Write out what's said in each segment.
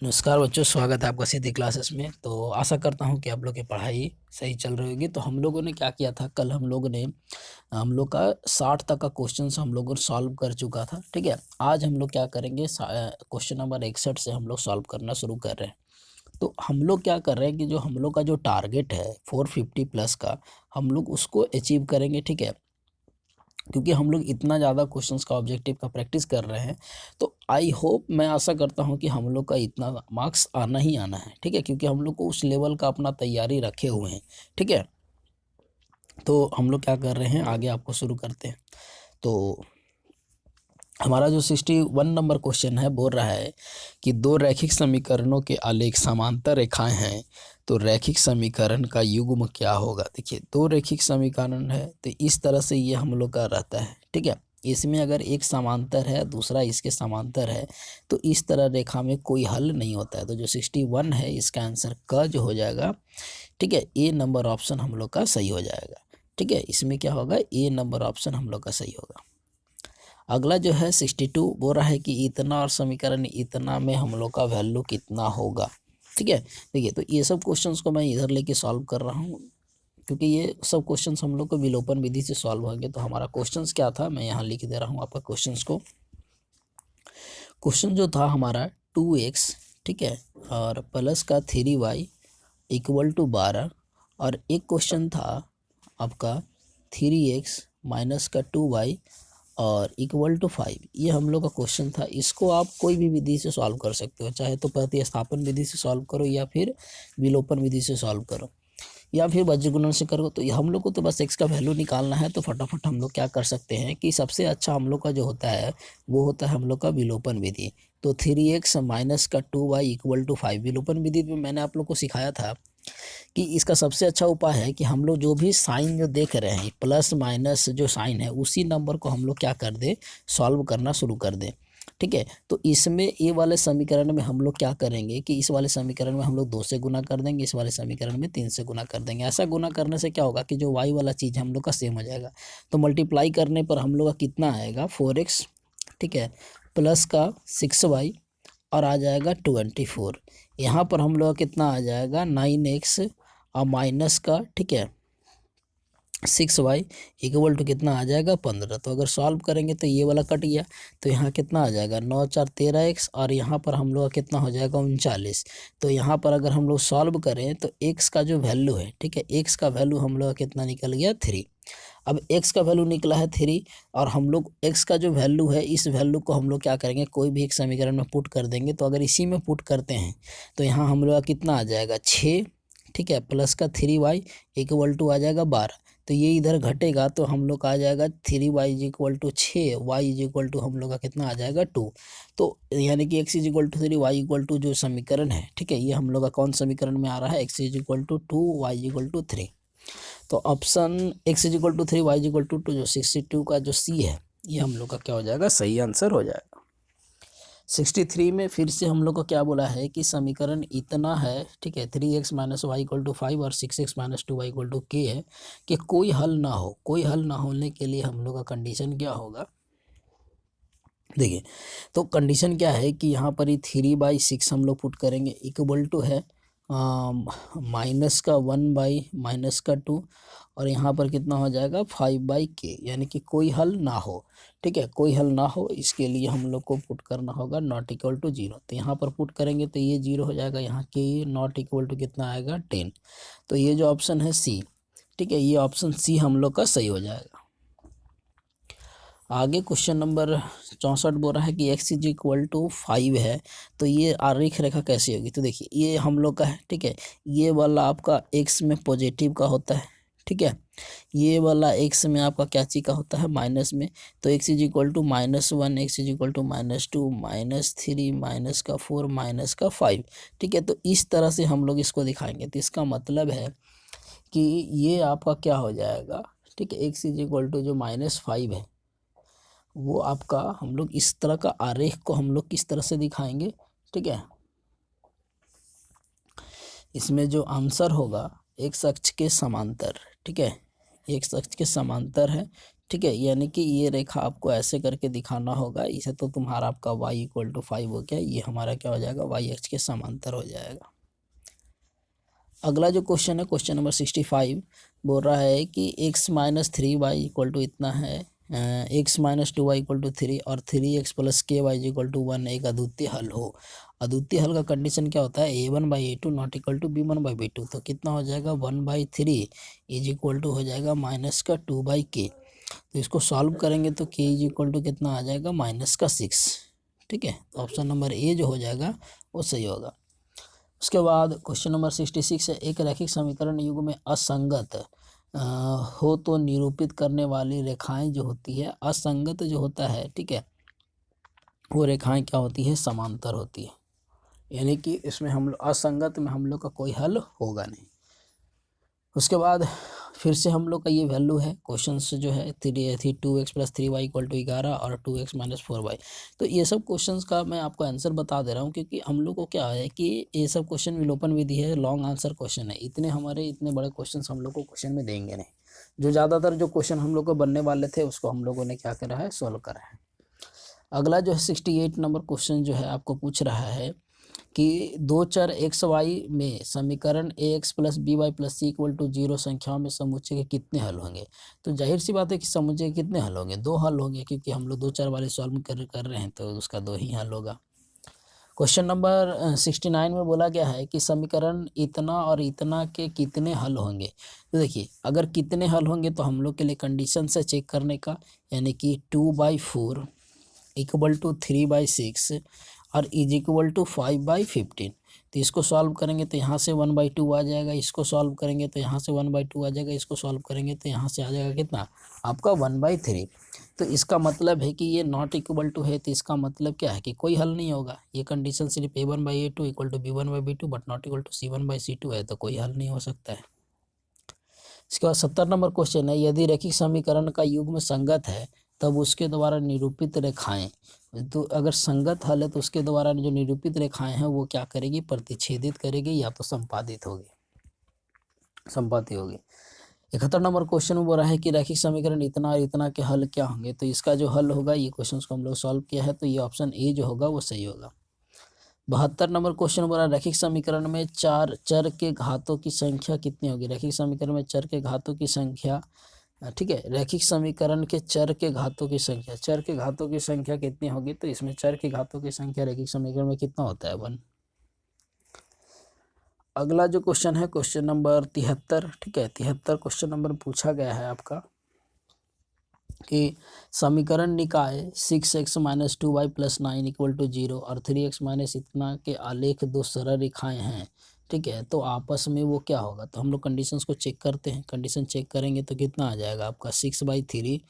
नमस्कार बच्चों, स्वागत है आपका सीधी क्लासेस में। तो आशा करता हूँ कि आप लोग की पढ़ाई सही चल रही होगी। तो हम लोगों ने क्या किया था, कल हम लोग का 60 तक का क्वेश्चन हम लोगों ने सॉल्व कर चुका था। ठीक है, आज हम लोग क्या करेंगे, क्वेश्चन नंबर 61 से हम लोग सॉल्व करना शुरू कर रहे हैं। तो हम लोग क्या कर रहे हैं कि जो हम लोग का जो टारगेट है 450 प्लस का, हम लोग उसको अचीव करेंगे। ठीक है, क्योंकि हम लोग इतना ज़्यादा क्वेश्चंस का ऑब्जेक्टिव का प्रैक्टिस कर रहे हैं। तो आई होप, मैं आशा करता हूं कि हम लोग का इतना मार्क्स आना ही आना है। ठीक है, क्योंकि हम लोग को उस लेवल का अपना तैयारी रखे हुए हैं। ठीक है, तो हम लोग क्या कर रहे हैं, आगे आपको शुरू करते हैं। तो हमारा जो 61 नंबर क्वेश्चन है बोल रहा है कि दो रैखिक समीकरणों के आलेख समांतर रेखाएं हैं, तो रैखिक समीकरण का युग्म क्या होगा। देखिए, दो रैखिक समीकरण है तो इस तरह से ये हम लोग का रहता है। ठीक है, इसमें अगर एक समांतर है दूसरा इसके समांतर है तो इस तरह रेखा में कोई हल नहीं होता है। तो जो 61 है इसका आंसर क जो हो जाएगा। ठीक है, ए नंबर ऑप्शन हम लोग का सही हो जाएगा। ठीक है, इसमें क्या होगा, ए नंबर ऑप्शन हम लोग का सही होगा। अगला जो है 62 बोल रहा है कि इतना और समीकरण इतना में हम लोग का वैल्यू कितना होगा। ठीक है, देखिए, तो ये सब क्वेश्चंस को मैं इधर लेके सॉल्व कर रहा हूँ, क्योंकि ये सब क्वेश्चंस हम लोग को विलोपन विधि से सॉल्व होंगे। तो हमारा क्वेश्चंस क्या था, मैं यहाँ लिख दे रहा हूँ आपका क्वेश्चंस को। क्वेश्चन जो था हमारा 2x, ठीक है, और प्लस का 3y इक्वल टू 12, और एक क्वेश्चन था आपका 3x माइनस का 2y और इक्वल टू 5। ये हम लोग का क्वेश्चन था। इसको आप कोई भी विधि से सॉल्व कर सकते हो, चाहे तो प्रतिस्थापन विधि से सॉल्व करो या फिर विलोपन विधि से सॉल्व करो या फिर बज्रगुणन से करो। तो हम लोग को तो बस x का वैल्यू निकालना है। तो फटाफट हम लोग क्या कर सकते हैं कि सबसे अच्छा हम लोग का जो होता है वो होता है हम लोग का विलोपन विधि। तो 3x माइनस का 2y इक्वल टू 5 विलोपन विधि में मैंने आप लोग को सिखाया था कि इसका सबसे अच्छा उपाय है कि हम लोग जो भी साइन जो देख रहे हैं, प्लस माइनस जो साइन है, उसी नंबर को हम लोग क्या कर दें, सॉल्व करना शुरू कर दें। ठीक है, तो इसमें ये वाले समीकरण में हम लोग क्या करेंगे कि इस वाले समीकरण में हम लोग 2 से गुना कर देंगे, इस वाले समीकरण में 3 से गुना कर देंगे। ऐसा गुना करने से क्या होगा कि जो y वाला चीज़ हम लोग का सेम हो जाएगा। तो मल्टीप्लाई करने पर हम लोग का कितना आएगा, 4x, ठीक है, प्लस का 6y और आ जाएगा 24। यहाँ पर हम लोग का कितना आ जाएगा, 9x और माइनस का, ठीक है, 6y इक्वल टू कितना आ जाएगा, 15। तो अगर सॉल्व करेंगे तो ये वाला कट गया, तो यहाँ कितना आ जाएगा, 9 4 13x, और यहाँ पर हम लोग का कितना हो जाएगा, 39। तो यहाँ पर अगर हम लोग सॉल्व करें तो x का जो वैल्यू है, ठीक है, x का वैल्यू हम लोग का कितना निकल गया, 3। अब x का वैल्यू निकला है 3, और हम लोग x का जो वैल्यू है इस वैल्यू को हम लोग क्या करेंगे, कोई भी एक समीकरण में पुट कर देंगे। तो अगर इसी में पुट करते हैं तो यहाँ हम लोग का कितना आ जाएगा, 6, ठीक है, प्लस का 3y इक्वल टू आ जाएगा 12। तो ये इधर घटेगा तो हम लोग का आ जाएगा 3y is equal to 6, Y is equal to हम लोग का कितना आ जाएगा, 2। तो यानी कि x is equal to 3, Y equal to जो समीकरण है, ठीक है, ये हम लोग का कौन समीकरण में आ रहा है, x is equal to 2, Y is equal to 3। तो option x is equal to 3, Y is equal to 2 जो 62 का जो सी है, ये हम लोग का क्या हो जाएगा, सही आंसर हो जाएगा। 63 में फिर से हम लोग को क्या बोला है कि समीकरण इतना है, ठीक है, 3x minus Y equal to 5 और 6x minus 2y equal to k है, कि कोई हल ना हो। कोई हल ना होने के लिए हम लोग का कंडीशन क्या होगा, देखिए, तो कंडीशन क्या है कि यहाँ पर ही 3/6 हम लोग पुट करेंगे इक्वल टू है माइनस का 1/-2, और यहाँ पर कितना हो जाएगा, 5/k, यानी कि कोई हल ना हो। ठीक है, कोई हल ना हो, इसके लिए हम लोग को पुट करना होगा नॉट इक्वल टू 0। तो यहाँ पर पुट करेंगे तो ये 0 हो जाएगा, यहाँ के नॉट इक्वल टू कितना आएगा, 10। तो ये जो ऑप्शन है सी, ठीक है, ये ऑप्शन सी हम लोग का सही हो जाएगा। आगे क्वेश्चन नंबर 64 बोल रहा है कि x इज इक्वल टू 5 है, तो ये आरेख रेखा कैसी होगी। तो देखिए, ये हम लोग का है, ठीक है, ये वाला आपका x में पॉजिटिव का होता है, ठीक है, ये वाला x में आपका क्या चीज का होता है, माइनस में। तो x is equal to -1, x is equal to -2, -3, minus का 4, माइनस का 5। ठीक है, तो इस तरह से हम लोग इसको दिखाएंगे। तो इसका मतलब है कि ये आपका क्या हो जाएगा, ठीक है, x इज इक्वल टू जो -5 है, वो आपका हम लोग इस तरह का आरेख को हम लोग किस तरह से दिखाएंगे। ठीक है, इसमें जो आंसर होगा, एक अक्ष के समांतर, ठीक है, एक अक्ष के समांतर है, ठीक है, यानी कि ये रेखा आपको ऐसे करके दिखाना होगा, इसे तो तुम्हारा आपका y इक्वल टू 5 हो गया, ये हमारा क्या हो जाएगा, y अक्ष के समांतर हो जाएगा। अगला जो क्वेश्चन है क्वेश्चन नंबर 65 बोल रहा है कि x minus 3y equal to इतना है, x minus 2y equal to 3 और 3x प्लस के वाई इक्वल टू 1 एक अद्वितीय हल हो। अद्वितीय हल का कंडीशन क्या होता है, a1/a2 not equal to b1/b2। तो कितना हो जाएगा 1/3 इज इक्वल टू हो जाएगा माइनस का 2/k। तो इसको सॉल्व करेंगे तो k इज इक्वल टू कितना आ जाएगा माइनस का 6। ठीक है, तो ऑप्शन नंबर ए जो हो जाएगा वो सही होगा। उसके बाद क्वेश्चन नंबर 66 है, एक रैखिक समीकरण युग में असंगत हो तो निरूपित करने वाली रेखाएं जो होती है, असंगत जो होता है, ठीक है, वो रेखाएं क्या होती है, समांतर होती है। यानी कि इसमें हम लोग असंगत में हम लोग का कोई हल होगा नहीं। उसके बाद फिर से हम लोग का ये वैल्यू है क्वेश्चन से जो है 2x plus 3y equal to 11 और 2x माइनस 4y। तो ये सब क्वेश्चंस का मैं आपको आंसर बता दे रहा हूँ, क्योंकि हम लोग को क्या है कि ये सब क्वेश्चन विलोपन विधि है, लॉन्ग आंसर क्वेश्चन है, इतने बड़े क्वेश्चन हम लोग को क्वेश्चन में देंगे नहीं। जो ज़्यादातर जो क्वेश्चन हम लोग को बनने वाले थे उसको हम लोगों ने क्या करा है, सॉल्व करा है। अगला जो है 68 नंबर क्वेश्चन जो है आपको पूछ रहा है कि दो चर एक्स वाई में समीकरण A X plus B Y plus C equal to 0 संख्याओं में समुच्चय के कितने हल होंगे। तो जाहिर सी बात है कि समुच्चय के कितने हल होंगे, दो हल होंगे, क्योंकि हम लोग दो चर वाले सॉल्व कर रहे हैं तो उसका दो ही हल होगा। क्वेश्चन नंबर 69 में बोला गया है कि समीकरण इतना और इतना के कितने हल होंगे। तो देखिए, अगर कितने हल होंगे तो हम लोग के लिए कंडीशन से चेक करने का, यानी कि 2/4 इक्वल टू 3/6 और इज इक्वल टू 5/15। तो इसको सॉल्व करेंगे तो यहाँ से 1/2 आ जाएगा, इसको सॉल्व करेंगे तो यहाँ से 1/2 आ जाएगा, इसको सॉल्व करेंगे तो यहाँ से आ जाएगा कितना, आपका 1/3। तो इसका मतलब है कि ये नॉट इक्वल टू है, तो इसका मतलब क्या है कि कोई हल नहीं होगा। ये कंडीशन सिर्फ a1/a2 equal to b1/b2 but not equal to c1/c2 है, तो कोई हल नहीं हो सकता है। इसके बाद 70 नंबर क्वेश्चन है, यदि रैखिक समीकरण का युग्म संगत है तब उसके द्वारा निरूपित रेखाएं, तो अगर संगत हल है तो उसके द्वारा जो निरूपित रेखाएं हैं वो क्या करेगी, प्रतिच्छेदित करेगी या तो संपादित होगी, संपाति होगी। 71 नंबर क्वेश्चन में बोल रहा है कि रैखिक समीकरण इतना और इतना के हल क्या होंगे। तो इसका जो हल होगा, ये क्वेश्चन को हम लोग सॉल्व किया है, तो ये ऑप्शन ए जो होगा वो सही होगा। 72 नंबर क्वेश्चन बोला रैखिक समीकरण में चार चर के घातों की संख्या कितनी होगी। रैखिक समीकरण में चर के घातों की संख्या, ठीक है, रैखिक समीकरण के चर के घातों की संख्या, चर के घातों की संख्या कितनी होगी। तो इसमें चर के घातों की संख्या रैखिक समीकरण में कितना होता है, 1। अगला जो क्वेश्चन है क्वेश्चन नंबर 73, ठीक है, 73 क्वेश्चन नंबर पूछा गया है आपका कि समीकरण निकाय 6x minus 2y plus 9 equal to 0 और 3x माइनस इतना के आलेख दो सरल रेखाएं हैं, ठीक है, तो आपस में वो क्या होगा। तो हम लोग कंडीशंस को चेक करते हैं, कंडीशन चेक करेंगे तो कितना आ जाएगा आपका 6/3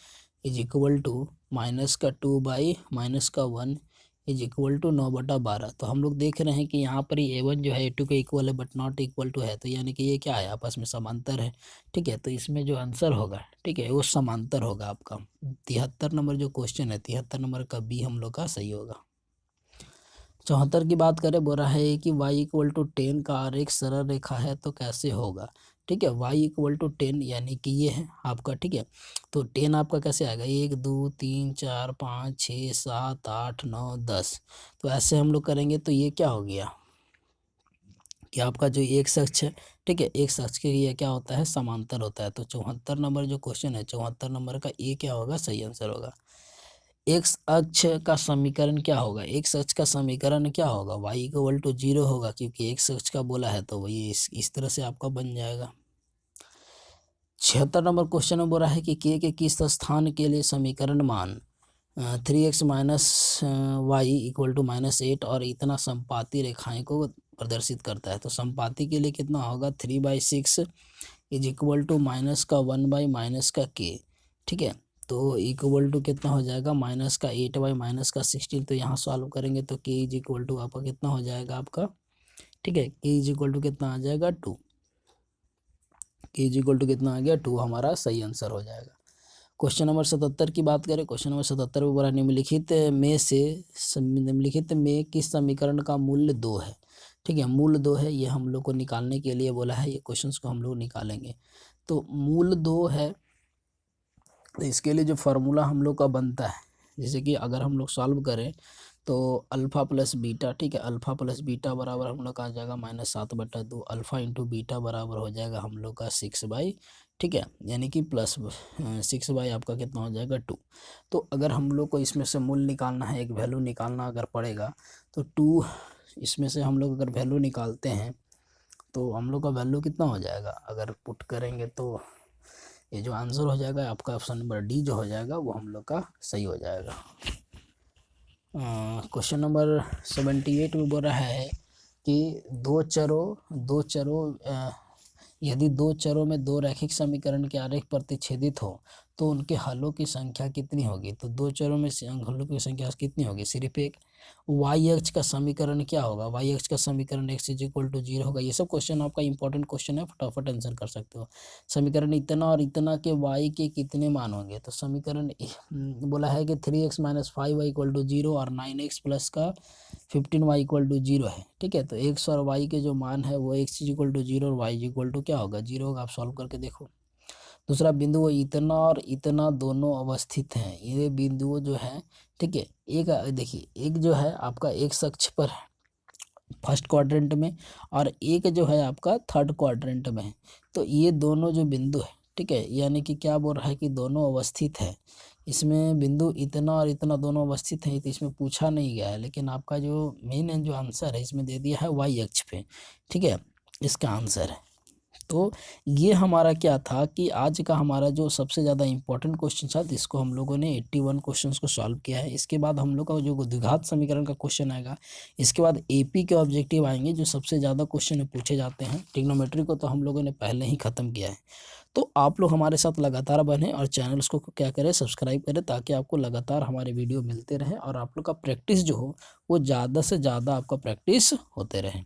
इज इक्वल टू माइनस का 2 माइनस का 1 इज इक्वल टू 9/12। तो हम लोग देख रहे हैं कि यहाँ पर ये a1 जो है a2 के इक्वल है बट नॉट इक्वल टू है, तो यानी कि ये क्या है, आपस में समांतर है। ठीक है, तो इसमें जो आंसर होगा, ठीक है, वो समांतर होगा आपका। 73 नंबर जो क्वेश्चन है 73 नंबर का बी हम लोग का सही होगा। 74 की बात करें, बोल रहा है कि y इक्वल टू 10 का आरेख सरल रेखा है तो कैसे होगा। ठीक है, y इक्वल टू 10 यानी कि ये है आपका, ठीक है, तो 10 आपका कैसे आएगा, 1 2 3 4 5 6 7 8 9 10। तो ऐसे हम लोग करेंगे तो ये क्या हो गया कि आपका जो एक अक्ष है, ठीक है, एक अक्ष के लिए क्या होता है, समांतर होता है। तो 74 नंबर जो क्वेश्चन है 74 नंबर का ए क्या होगा, सही आंसर होगा। एक्स अक्ष का समीकरण क्या होगा, एक्स अक्ष का समीकरण क्या होगा, y इक्वल टू 0 होगा, क्योंकि एक्स अक्ष का बोला है तो वही इस तरह से आपका बन जाएगा। 76 नंबर क्वेश्चन में बोल रहा है कि के किस स्थान के लिए समीकरण मान 3x minus Y equal to -8 और इतना संपाती रेखाएं को प्रदर्शित करता है। तो संपाती के लिए कितना होगा, 3/6 इज इक्वल टू माइनस का 1 बाई माइनस का के, ठीक है, तो इक्वल टू कितना हो जाएगा, माइनस का 8 बाई माइनस का 16। तो यहाँ सॉल्व करेंगे तो के इज इक्वल टू आपका कितना हो जाएगा आपका, ठीक है, के इज इक्वल टू कितना आ जाएगा 2, के इज इक्वल टू कितना आ गया 2, हमारा सही आंसर हो जाएगा। क्वेश्चन नंबर 77 की बात करें, क्वेश्चन नंबर 77 में बोला निम्नलिखित में किस समीकरण का मूल्य 2 है। ठीक है, मूल 2 है, ये हम लोग को निकालने के लिए बोला है, ये क्वेश्चंस को हम लोग निकालेंगे। तो मूल 2 है, तो इसके लिए जो फार्मूला हम लोग का बनता है, जैसे कि अगर हम लोग सॉल्व करें तो अल्फ़ा प्लस बीटा, ठीक है, अल्फ़ा प्लस बीटा बराबर हम लोग का आ जाएगा -7/2, अल्फ़ा इंटू बीटा बराबर हो जाएगा हम लोग का 6/, ठीक है, यानी कि प्लस 6/, आपका कितना हो जाएगा 2। तो अगर हम लोग को इसमें से मूल निकालना है, एक वैल्यू निकालना अगर पड़ेगा, तो 2 इसमें से हम लोग अगर वैल्यू निकालते हैं तो हम लोग का वैल्यू कितना हो जाएगा, अगर पुट करेंगे तो ये जो आंसर हो जाएगा आपका ऑप्शन नंबर डी जो हो जाएगा वो हम लोग का सही हो जाएगा। क्वेश्चन नंबर 78 में बोल रहा है कि दो चरों यदि दो चरों में दो रैखिक समीकरण के आरेख प्रतिच्छेदित हो तो उनके हलों की संख्या कितनी होगी। तो दो चरों में हलों की संख्या कितनी होगी, सिर्फ एक। वाई अक्ष का समीकरण क्या होगा, वाई अक्ष का समीकरण x = 0 होगा। ये सब क्वेश्चन आपका इंपॉर्टेंट क्वेश्चन है, फटाफट आंसर कर सकते हो। समीकरण इतना और इतना के y के कितने मान होंगे, तो समीकरण बोला है कि 3x - 5y = 0 और 9x प्लस का 15y = 0 है, ठीक है। तो x और y के जो मान है वो x = 0 और y क्या होगा, 0 होगा। आप सॉल्व करके देखो। दूसरा बिंदु, इतना और इतना दोनों अवस्थित हैं, ये बिंदुओं जो है, ठीक है, एक देखिए, एक जो है आपका एक्स अक्ष पर है फर्स्ट क्वाड्रेंट में, और एक जो है आपका थर्ड क्वाड्रेंट में है। तो ये दोनों जो बिंदु है, ठीक है, यानी कि क्या बोल रहा है कि दोनों अवस्थित है। इसमें बिंदु इतना और इतना दोनों अवस्थित हैं, तो इसमें पूछा नहीं गया है, लेकिन आपका जो मेन जो आंसर है इसमें दे दिया है वाई अक्ष पे, ठीक है, इसका आंसर है। तो ये हमारा क्या था कि आज का हमारा जो सबसे ज़्यादा इम्पोर्टेंट क्वेश्चन था, इसको हम लोगों ने 81 क्वेश्चंस को सॉल्व किया है। इसके बाद हम लोग का जो द्विघात समीकरण का क्वेश्चन आएगा, इसके बाद एपी के ऑब्जेक्टिव आएंगे जो सबसे ज़्यादा क्वेश्चन पूछे जाते हैं। ट्रिग्नोमेट्री को तो हम लोगों ने पहले ही ख़त्म किया है। तो आप लोग हमारे साथ लगातार बने और चैनल्स को क्या करें, सब्सक्राइब करें, ताकि आपको लगातार हमारे वीडियो मिलते रहें और आप लोग का प्रैक्टिस जो हो वो ज़्यादा से ज़्यादा आपका प्रैक्टिस होते रहे।